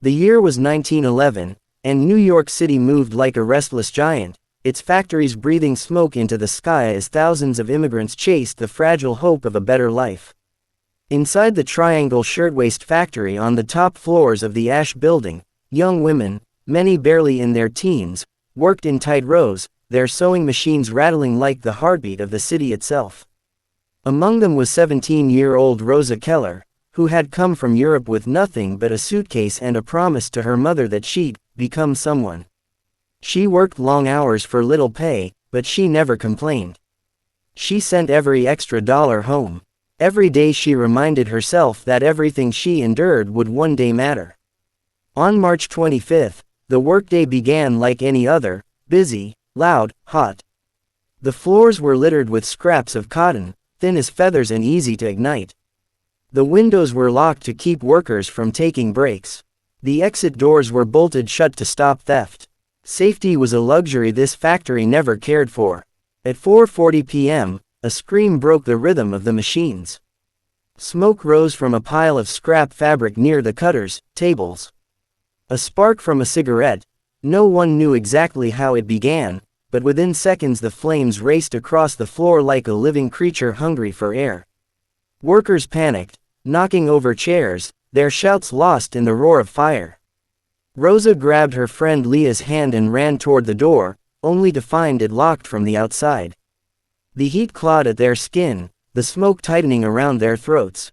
The year was 1911, and New York City moved like a restless giant, its factories breathing smoke into the sky as thousands of immigrants chased the fragile hope of a better life. Inside the Triangle Shirtwaist Factory on the top floors of the Ash Building, young women, many barely in their teens, worked in tight rows, their sewing machines rattling like the heartbeat of the city itself. Among them was 17-year-old Rosa Keller, who had come from Europe with nothing but a suitcase and a promise to her mother that she'd become someone. She worked long hours for little pay, but she never complained. She sent every extra dollar home. Every day she reminded herself that everything she endured would one day matter. On March 25th, the workday began like any other, busy, loud, hot. The floors were littered with scraps of cotton, thin as feathers and easy to ignite. The windows were locked to keep workers from taking breaks. The exit doors were bolted shut to stop theft. Safety was a luxury this factory never cared for. At 4:40 p.m., a scream broke the rhythm of the machines. Smoke rose from a pile of scrap fabric near the cutters' tables. A spark from a cigarette. No one knew exactly how it began, but within seconds the flames raced across the floor like a living creature hungry for air. Workers panicked, knocking over chairs, their shouts lost in the roar of fire. Rosa grabbed her friend Leah's hand and ran toward the door, only to find it locked from the outside. The heat clawed at their skin, the smoke tightening around their throats.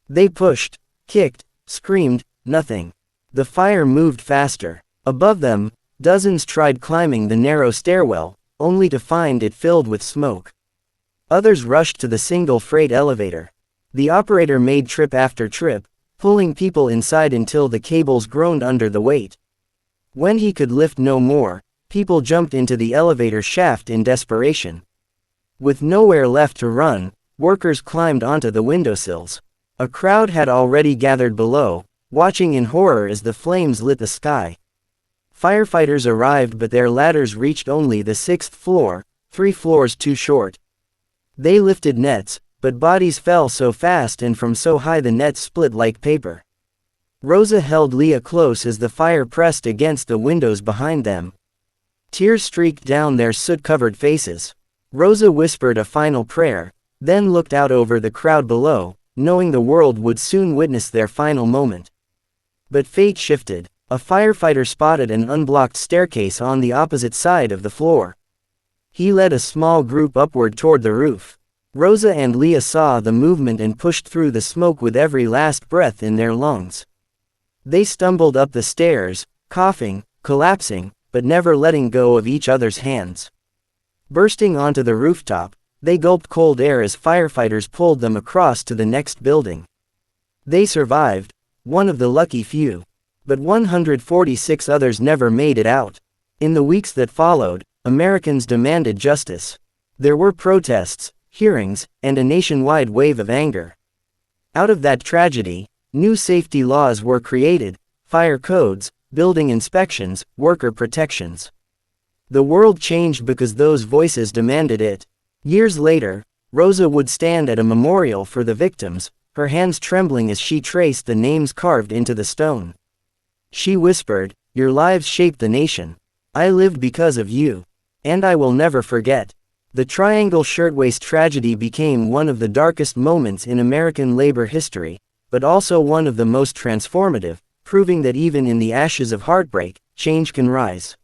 They pushed, kicked, screamed, nothing. The fire moved faster. Above them, dozens tried climbing the narrow stairwell, only to find it filled with smoke. Others rushed to the single freight elevator. The operator made trip after trip, pulling people inside until the cables groaned under the weight. When he could lift no more, people jumped into the elevator shaft in desperation. With nowhere left to run, workers climbed onto the windowsills. A crowd had already gathered below, watching in horror as the flames lit the sky. Firefighters arrived, but their ladders reached only the 6th floor, 3 floors too short. They lifted nets, but bodies fell so fast and from so high the nets split like paper. Rosa held Leah close as the fire pressed against the windows behind them. Tears streaked down their soot-covered faces. Rosa whispered a final prayer, then looked out over the crowd below, knowing the world would soon witness their final moment. But fate shifted. A firefighter spotted an unblocked staircase on the opposite side of the floor. He led a small group upward toward the roof. Rosa and Leah saw the movement and pushed through the smoke with every last breath in their lungs. They stumbled up the stairs, coughing, collapsing, but never letting go of each other's hands. Bursting onto the rooftop, they gulped cold air as firefighters pulled them across to the next building. They survived, one of the lucky few. But 146 others never made it out. In the weeks that followed, Americans demanded justice. There were protests, hearings, and a nationwide wave of anger. Out of that tragedy, new safety laws were created: fire codes, building inspections, worker protections. The world changed because those voices demanded it. Years later, Rosa would stand at a memorial for the victims, her hands trembling as she traced the names carved into the stone. She whispered, "Your lives shaped the nation. I lived because of you. And I will never forget." The Triangle Shirtwaist tragedy became one of the darkest moments in American labor history, but also one of the most transformative, proving that even in the ashes of heartbreak, change can rise.